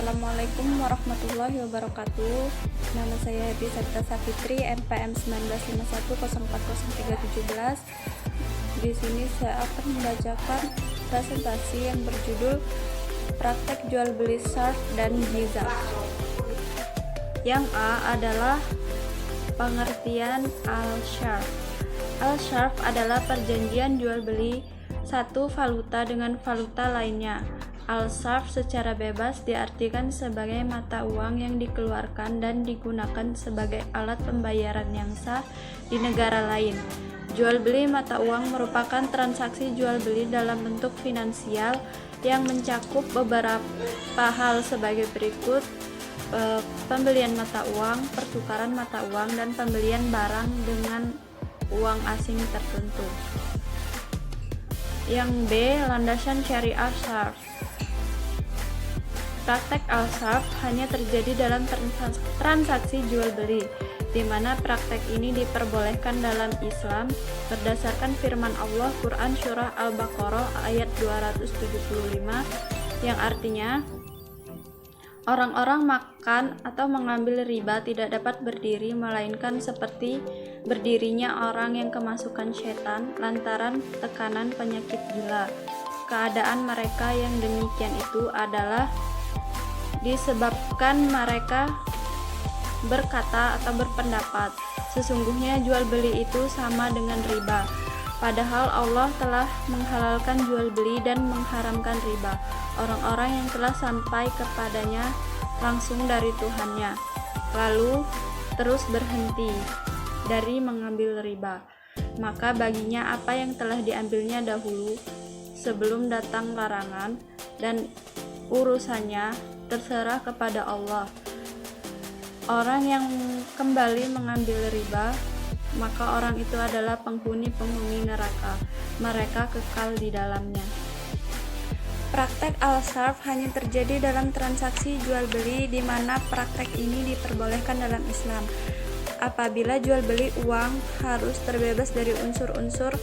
Assalamualaikum warahmatullahi wabarakatuh. Nama saya Happy Sabita Safitri, NPM 1951040317. Di sini saya akan membacakan presentasi yang berjudul Praktek Jual Beli Syarf dan Jizah. Yang A adalah pengertian al-syarf. Al-syarf adalah perjanjian jual beli satu valuta dengan valuta lainnya. Al-syarf secara bebas diartikan sebagai mata uang yang dikeluarkan dan digunakan sebagai alat pembayaran yang sah di negara lain. Jual beli mata uang merupakan transaksi jual beli dalam bentuk finansial yang mencakup beberapa hal sebagai berikut: pembelian mata uang, pertukaran mata uang, dan pembelian barang dengan uang asing tertentu. Yang B, landasan syariah syarf. Praktek al-syarf hanya terjadi dalam transaksi jual beli, di mana praktek ini diperbolehkan dalam Islam berdasarkan firman Allah Quran Surah Al-Baqarah ayat 275 yang artinya, orang-orang makan atau mengambil riba tidak dapat berdiri melainkan seperti berdirinya orang yang kemasukan setan lantaran tekanan penyakit gila. Keadaan mereka yang demikian itu adalah disebabkan mereka berkata atau berpendapat, sesungguhnya jual beli itu sama dengan riba. Padahal Allah telah menghalalkan jual beli dan mengharamkan riba. Orang-orang yang telah sampai kepadanya langsung dari Tuhannya, lalu terus berhenti dari mengambil riba, maka baginya apa yang telah diambilnya dahulu sebelum datang larangan, dan urusannya terserah kepada Allah. Orang yang kembali mengambil riba, maka orang itu adalah penghuni neraka. Mereka kekal di dalamnya. Praktek al-syarf hanya terjadi dalam transaksi jual beli di mana praktek ini diperbolehkan dalam Islam. Apabila jual beli uang harus terbebas dari unsur-unsur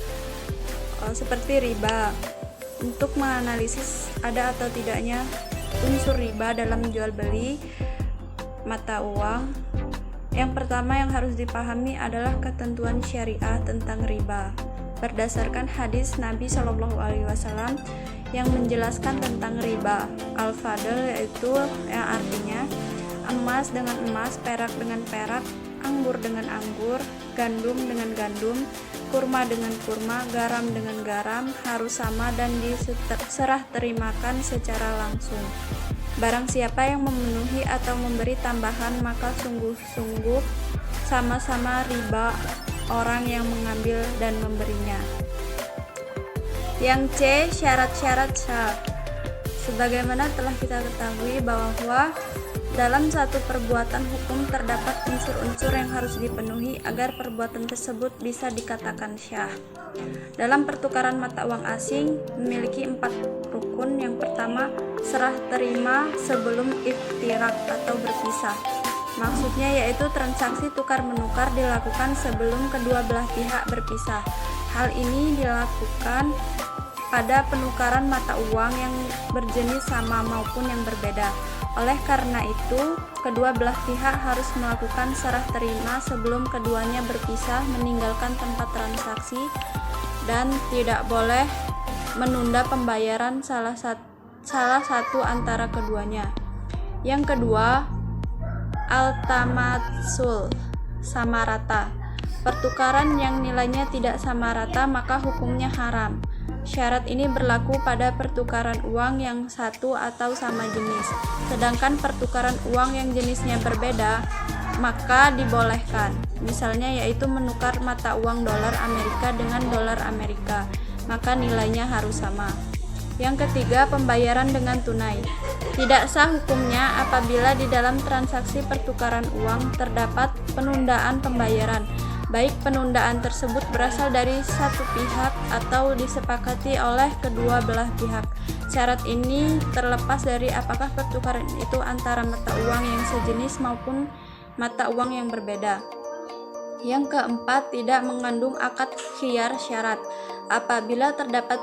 seperti riba. Untuk menganalisis ada atau tidaknya unsur riba dalam jual beli mata uang, yang pertama yang harus dipahami adalah ketentuan syariah tentang riba berdasarkan hadis Nabi SAW yang menjelaskan tentang riba al-fadl, yaitu yang artinya emas dengan emas, perak dengan perak, anggur dengan anggur, gandum dengan gandum, kurma dengan kurma, garam dengan garam harus sama dan diserah terimakan secara langsung. Barang siapa yang memenuhi atau memberi tambahan, maka sungguh-sungguh sama-sama riba orang yang mengambil dan memberinya. Yang C, syarat-syarat syarf. Sebagaimana telah kita ketahui bahwa dalam satu perbuatan hukum terdapat unsur-unsur yang harus dipenuhi agar perbuatan tersebut bisa dikatakan syah. Dalam pertukaran mata uang asing memiliki 4 rukun. Yang pertama, serah terima sebelum iftirak atau berpisah. Maksudnya yaitu transaksi tukar-menukar dilakukan sebelum kedua belah pihak berpisah. Hal ini dilakukan pada penukaran mata uang yang berjenis sama maupun yang berbeda. Oleh karena itu, kedua belah pihak harus melakukan serah terima sebelum keduanya berpisah meninggalkan tempat transaksi dan tidak boleh menunda pembayaran salah satu antara keduanya. Yang kedua, al-tamatsul, sama rata. Pertukaran yang nilainya tidak sama rata maka hukumnya haram. Syarat ini berlaku pada pertukaran uang yang satu atau sama jenis. Sedangkan pertukaran uang yang jenisnya berbeda maka dibolehkan. Misalnya yaitu menukar mata uang dolar Amerika dengan dolar Amerika, maka nilainya harus sama. Yang ketiga, pembayaran dengan tunai. Tidak sah hukumnya apabila di dalam transaksi pertukaran uang terdapat penundaan pembayaran, baik penundaan tersebut berasal dari satu pihak atau disepakati oleh kedua belah pihak. Syarat ini terlepas dari apakah pertukaran itu antara mata uang yang sejenis maupun mata uang yang berbeda. Yang keempat, tidak mengandung akad khiyar syarat. Apabila terdapat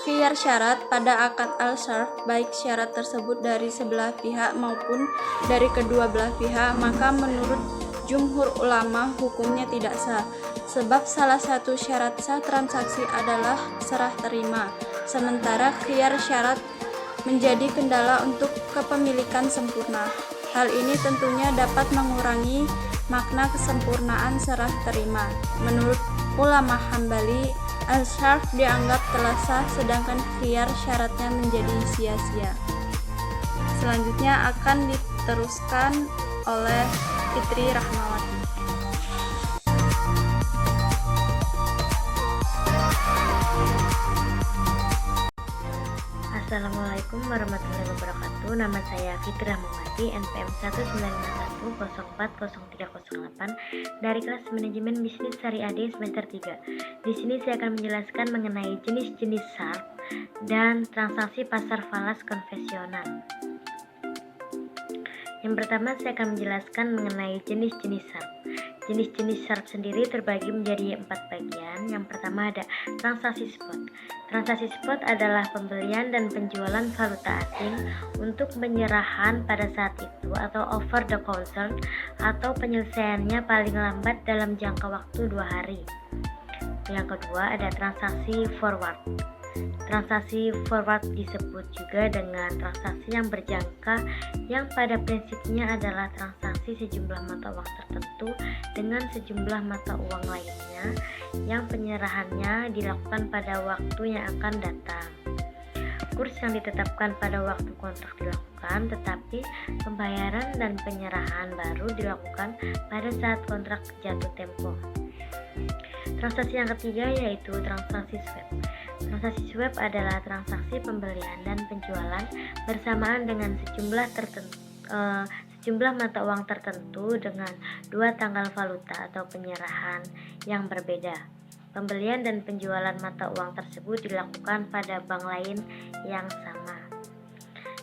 khiyar syarat pada akad al-sarf, baik syarat tersebut dari sebelah pihak maupun dari kedua belah pihak, maka menurut jumhur ulama hukumnya tidak sah, sebab salah satu syarat sah transaksi adalah serah terima, sementara khiyar syarat menjadi kendala untuk kepemilikan sempurna. Hal ini tentunya dapat mengurangi makna kesempurnaan serah terima. Menurut ulama Hambali, al-sarf dianggap telah sah, sedangkan khiyar syaratnya menjadi sia-sia. Selanjutnya akan diteruskan oleh Fitri Rahmawati. Assalamualaikum warahmatullahi wabarakatuh. Nama saya Fitri Rahmawati, NPM 191040308 dari kelas Manajemen Bisnis Syariah D semester 3. Di sini saya akan menjelaskan mengenai jenis-jenis sarf dan transaksi pasar falas konvensional. Yang pertama saya akan menjelaskan mengenai jenis-jenis sarf. Jenis-jenis sarf sendiri terbagi menjadi 4 bagian. Yang pertama ada transaksi spot. Transaksi spot adalah pembelian dan penjualan valuta asing untuk penyerahan pada saat itu atau over the counter, atau penyelesaiannya paling lambat dalam jangka waktu 2 hari. Yang kedua ada transaksi forward. Transaksi forward disebut juga dengan transaksi yang berjangka, yang pada prinsipnya adalah transaksi sejumlah mata uang tertentu dengan sejumlah mata uang lainnya, yang penyerahannya dilakukan pada waktu yang akan datang. Kurs yang ditetapkan pada waktu kontrak dilakukan, tetapi pembayaran dan penyerahan baru dilakukan pada saat kontrak jatuh tempo. Transaksi yang ketiga yaitu transaksi swap. Transaksi swap adalah transaksi pembelian dan penjualan bersamaan dengan sejumlah mata uang tertentu dengan 2 tanggal valuta atau penyerahan yang berbeda. Pembelian dan penjualan mata uang tersebut dilakukan pada bank lain yang sama.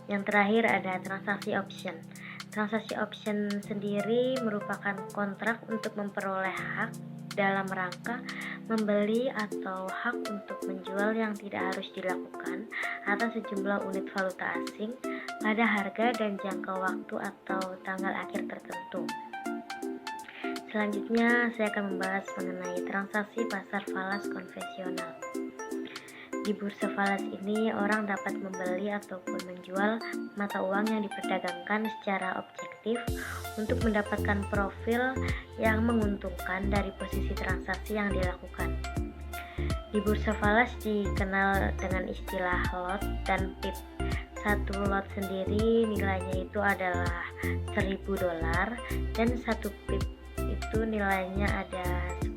Yang terakhir ada transaksi option. Transaksi option sendiri merupakan kontrak untuk memperoleh hak dalam rangka membeli atau hak untuk menjual yang tidak harus dilakukan atas sejumlah unit valuta asing pada harga dan jangka waktu atau tanggal akhir tertentu. Selanjutnya saya akan membahas mengenai transaksi pasar falas konvensional. Di bursa falas ini, orang dapat membeli ataupun menjual mata uang yang diperdagangkan secara objektif untuk mendapatkan profil yang menguntungkan dari posisi transaksi yang dilakukan. Di bursa falas dikenal dengan istilah lot dan pip. Satu lot sendiri nilainya itu adalah $1.000 dan satu pip itu nilainya ada $10.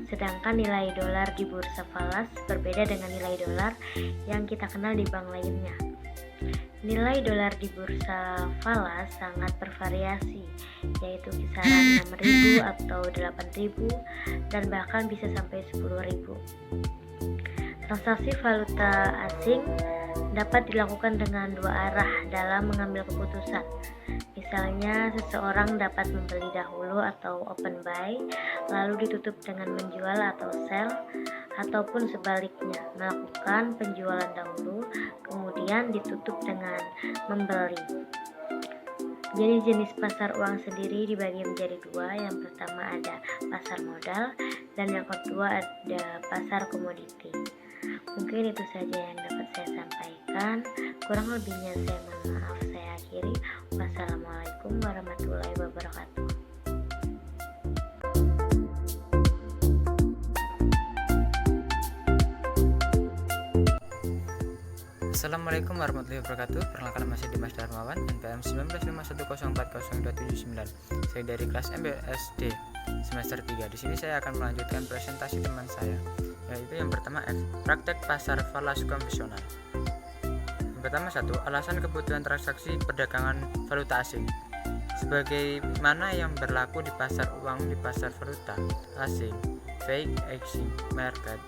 Sedangkan nilai dolar di bursa falas berbeda dengan nilai dolar yang kita kenal di bank lainnya. Nilai dolar di bursa falas sangat bervariasi, yaitu kisaran 6.000 atau 8.000 dan bahkan bisa sampai 10.000. Transaksi valuta asing dapat dilakukan dengan 2 arah dalam mengambil keputusan. Misalnya, seseorang dapat membeli dahulu atau open buy, lalu ditutup dengan menjual atau sell, ataupun sebaliknya, melakukan penjualan dahulu, kemudian ditutup dengan membeli. Jadi jenis pasar uang sendiri dibagi menjadi 2. Yang pertama ada pasar modal dan yang kedua ada pasar komoditi. Mungkin itu saja yang dapat saya sampaikan. Kurang lebihnya saya mohon maaf. Saya akhiri. Wassalamualaikum warahmatullahi wabarakatuh. Assalamualaikum warahmatullahi wabarakatuh. Perkenalkan, masih Dimas Darmawan, NPM 191040279. Saya dari kelas MBSD semester 3. Di sini saya akan melanjutkan presentasi teman saya, yaitu yang pertama praktek pasar falas konvensional. Yang pertama 1. Alasan kebutuhan transaksi perdagangan valuta asing. Sebagaimana yang berlaku di pasar uang di pasar valuta asing, fake exchange market,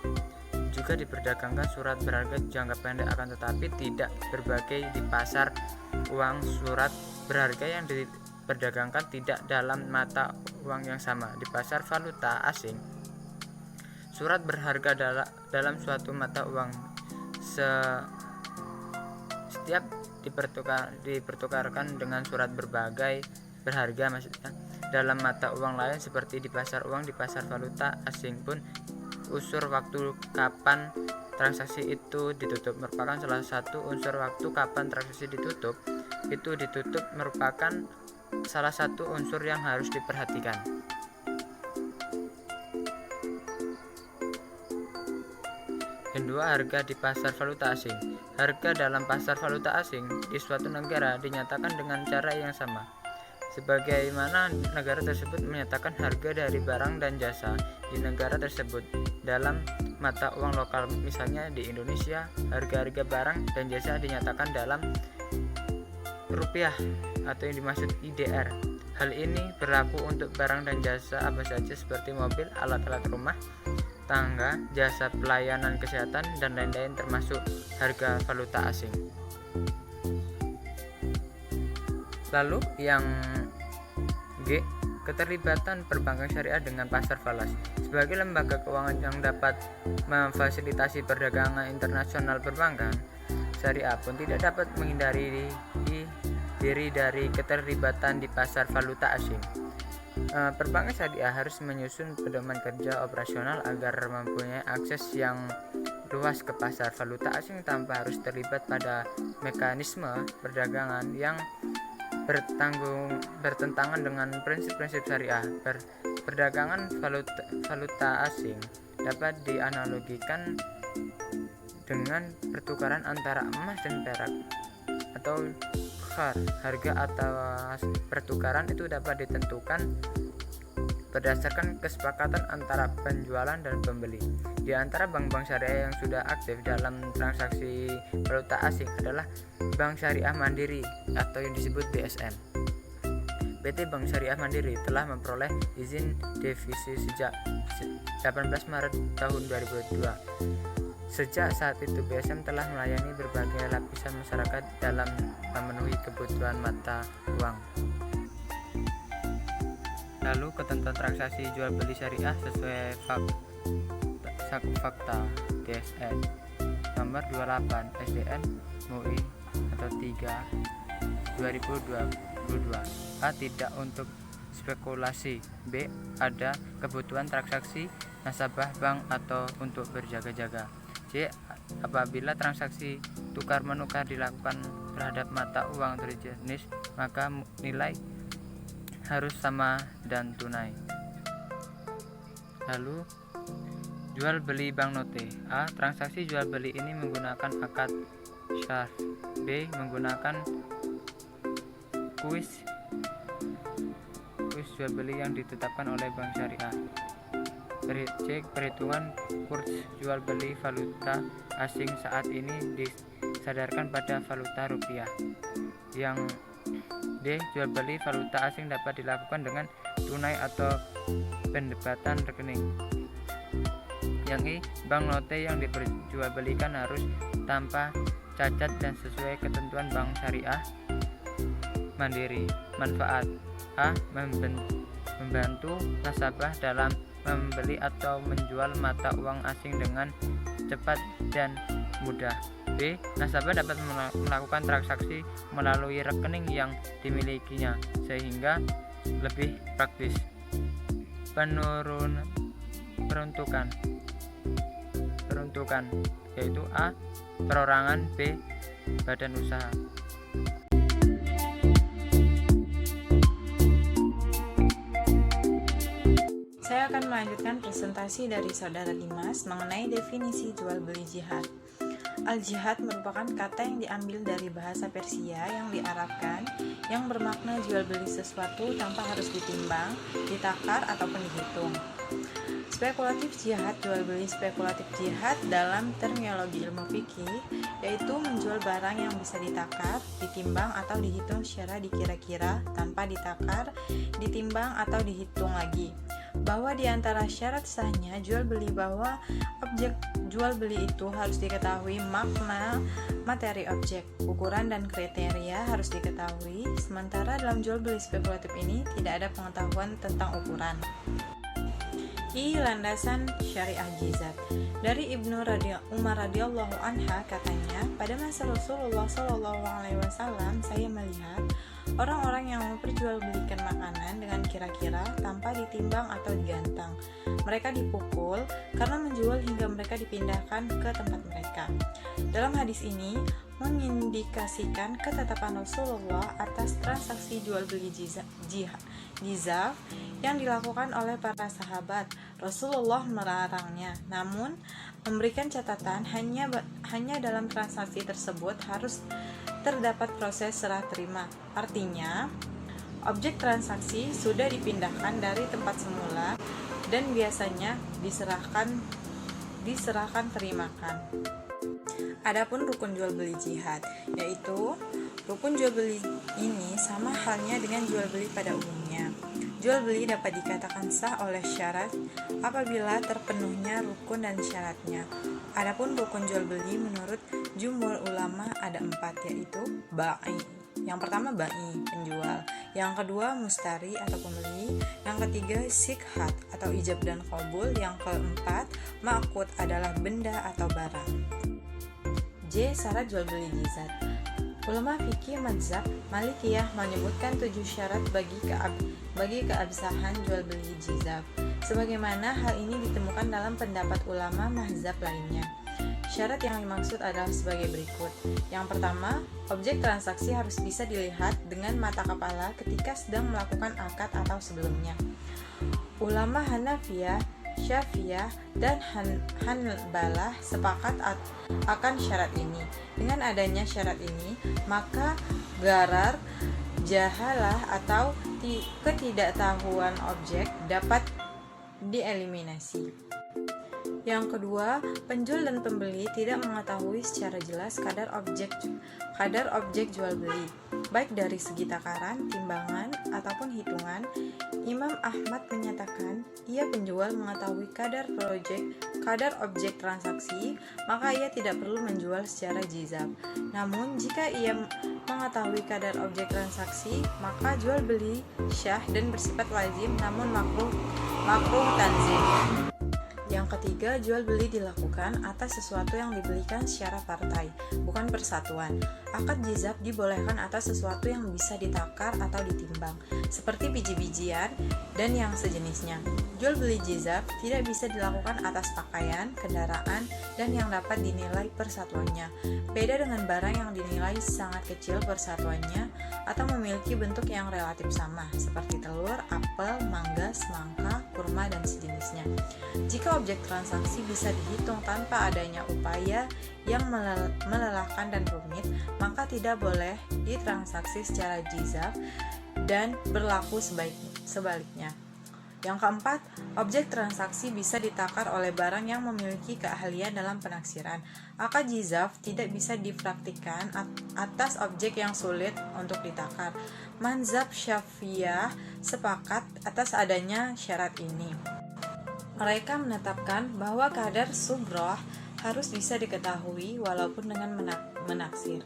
juga diperdagangkan surat berharga jangka pendek, akan tetapi tidak berbagai di pasar uang. Surat berharga yang diperdagangkan tidak dalam mata uang yang sama. Di pasar valuta asing, surat berharga dalam suatu mata uang setiap dipertukarkan dengan surat berharga maksudnya dalam mata uang lain seperti di pasar uang, di pasar valuta asing pun unsur waktu kapan transaksi itu ditutup merupakan salah satu unsur waktu kapan transaksi ditutup. Itu ditutup merupakan salah satu unsur yang harus diperhatikan. Kedua, harga di pasar valuta asing. Harga dalam pasar valuta asing di suatu negara dinyatakan dengan cara yang sama sebagaimana negara tersebut menyatakan harga dari barang dan jasa di negara tersebut dalam mata uang lokal. Misalnya di Indonesia, harga-harga barang dan jasa dinyatakan dalam rupiah atau yang dimaksud IDR. Hal ini berlaku untuk barang dan jasa apa saja seperti mobil, alat-alat rumah tangga, jasa pelayanan kesehatan, dan lain-lain termasuk harga valuta asing. Lalu yang G, keterlibatan perbankan syariah dengan pasar falas. Sebagai lembaga keuangan yang dapat memfasilitasi perdagangan internasional, perbankan syariah pun tidak dapat menghindari diri dari keterlibatan di pasar valuta asing. Perbankan syariah harus menyusun pedoman kerja operasional agar mempunyai akses yang luas ke pasar valuta asing tanpa harus terlibat pada mekanisme perdagangan yang bertentangan dengan prinsip-prinsip syariah. Perdagangan valuta asing dapat dianalogikan dengan pertukaran antara emas dan perak atau khar. Harga atas pertukaran itu dapat ditentukan berdasarkan kesepakatan antara penjualan dan pembeli. Di antara bank-bank syariah yang sudah aktif dalam transaksi valuta asing adalah Bank Syariah Mandiri atau yang disebut BSM. PT Bank Syariah Mandiri telah memperoleh izin devisi sejak 18 Maret tahun 2002. Sejak saat itu BSM telah melayani berbagai lapisan masyarakat dalam memenuhi kebutuhan mata uang. Lalu ketentuan transaksi jual beli syariah sesuai fakta DSN nomor 28 SDN MUI atau 3 2022. A. Tidak untuk spekulasi. B. Ada kebutuhan transaksi nasabah bank atau untuk berjaga-jaga. C. Apabila transaksi tukar menukar dilakukan terhadap mata uang terjenis, maka nilai harus sama dan tunai. Lalu jual beli banknote. A. Transaksi jual beli ini menggunakan akad syarf. B. Menggunakan kuis jual beli yang ditetapkan oleh bank syariah. C. Perhitungan kurs jual beli valuta asing saat ini disadarkan pada valuta rupiah. Yang D. Jual beli valuta asing dapat dilakukan dengan tunai atau pendebatan rekening. Yang I. Banknote yang diperjualbelikan harus tanpa cacat dan sesuai ketentuan bank syariah mandiri. Manfaat. A. Membantu nasabah dalam membeli atau menjual mata uang asing dengan cepat dan mudah. B. Nasabah dapat melakukan transaksi melalui rekening yang dimilikinya sehingga lebih praktis. Peruntukan yaitu A. Perorangan, B. Badan usaha. Saya akan melanjutkan presentasi dari Saudara Dimas mengenai definisi jual beli jihad. Al-jihad merupakan kata yang diambil dari bahasa Persia yang diarabkan yang bermakna jual beli sesuatu tanpa harus ditimbang, ditakar ataupun dihitung. Spekulatif jihad, jual beli spekulatif jihad dalam terminologi ilmu fikih yaitu menjual barang yang bisa ditakar, ditimbang atau dihitung secara dikira-kira tanpa ditakar, ditimbang atau dihitung lagi. Bahwa di antara syarat sahnya jual beli bahwa objek jual beli itu harus diketahui makna materi objek, ukuran dan kriteria harus diketahui, sementara dalam jual beli spekulatif ini tidak ada pengetahuan tentang ukuran. Landasan syariah jizat. Dari Ibnu Umar radhiyallahu anha katanya, pada masa Rasulullah SAW saya melihat orang-orang yang memperjualbelikan makanan dengan kira-kira tanpa ditimbang atau digantang. Mereka dipukul karena menjual hingga mereka dipindahkan ke tempat mereka. Dalam hadis ini mengindikasikan ketetapan Rasulullah atas transaksi jual beli jizaf yang dilakukan oleh para sahabat. Rasulullah melarangnya, namun memberikan catatan hanya dalam transaksi tersebut harus terdapat proses serah terima. Artinya, objek transaksi sudah dipindahkan dari tempat semula dan biasanya diserahkan terimakan. Adapun rukun jual beli jihad, yaitu rukun jual beli ini sama halnya dengan jual beli pada umumnya. Jual beli dapat dikatakan sah oleh syarat apabila terpenuhnya rukun dan syaratnya. Adapun rukun jual beli menurut jumhur ulama ada 4, yaitu ba'i. Yang pertama ba'i, penjual. Yang kedua mustari atau pembeli. Yang ketiga sikhat atau ijab dan qabul. Yang keempat ma'qud adalah benda atau barang. J. Syarat jual beli jizat. Ulama fikih mazhab Malikiyah menyebutkan 7 syarat bagi keabsahan jual beli jizat. Sebagaimana hal ini ditemukan dalam pendapat ulama mazhab lainnya. Syarat yang dimaksud adalah sebagai berikut. Yang pertama, objek transaksi harus bisa dilihat dengan mata kepala ketika sedang melakukan akad atau sebelumnya. Ulama Hanafiyah, Syafi'iyah, dan Hanbalah sepakat akan syarat ini. Dengan adanya syarat ini, maka gharar, jahalah atau ketidaktahuan objek dapat dieliminasi. Yang kedua, penjual dan pembeli tidak mengetahui secara jelas kadar objek jual beli, baik dari segi takaran, timbangan, ataupun hitungan. Imam Ahmad menyatakan, ia penjual mengetahui kadar objek transaksi, maka ia tidak perlu menjual secara jizab. Namun, jika ia mengetahui kadar objek transaksi, maka jual beli syah dan bersifat lazim namun makruh tanzim. Yang ketiga, jual beli dilakukan atas sesuatu yang dibelikan secara partai, bukan persatuan. Akad jizab dibolehkan atas sesuatu yang bisa ditakar atau ditimbang, seperti biji-bijian dan yang sejenisnya. Jual beli jizab tidak bisa dilakukan atas pakaian, kendaraan, dan yang dapat dinilai persatuannya. Beda dengan barang yang dinilai sangat kecil persatuannya atau memiliki bentuk yang relatif sama, seperti telur, apel, mangga, semangka, kurma, dan sejenisnya. Jika objek transaksi bisa dihitung tanpa adanya upaya yang melelahkan dan rumit, maka tidak boleh ditransaksi secara jizab dan berlaku sebaliknya. Yang keempat, objek transaksi bisa ditakar oleh barang yang memiliki keahlian dalam penaksiran. Akad jizaf tidak bisa dipraktikkan atas objek yang sulit untuk ditakar. Mazhab Syafi'iyah sepakat atas adanya syarat ini. Mereka menetapkan bahwa kadar subroh harus bisa diketahui walaupun dengan menaksir.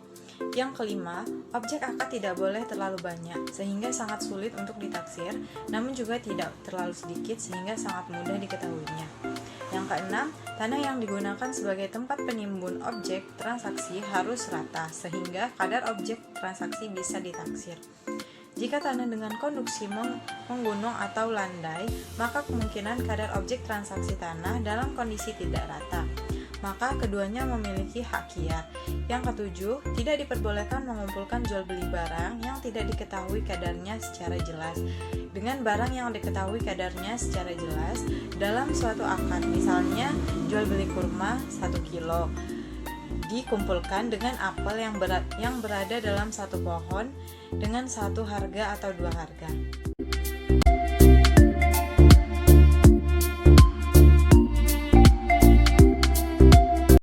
Yang kelima, objek akad tidak boleh terlalu banyak sehingga sangat sulit untuk ditaksir, namun juga tidak terlalu sedikit sehingga sangat mudah diketahuinya. Yang keenam, tanah yang digunakan sebagai tempat penimbun objek transaksi harus rata sehingga kadar objek transaksi bisa ditaksir. Jika tanah dengan konduksi menggunung atau landai, maka kemungkinan kadar objek transaksi tanah dalam kondisi tidak rata, maka keduanya memiliki hak qiyar. Yang ketujuh, tidak diperbolehkan mengumpulkan jual beli barang yang tidak diketahui kadarnya secara jelas dengan barang yang diketahui kadarnya secara jelas dalam suatu akad. Misalnya, jual beli kurma 1 kilo dikumpulkan dengan apel yang berada dalam satu pohon dengan satu harga atau 2 harga.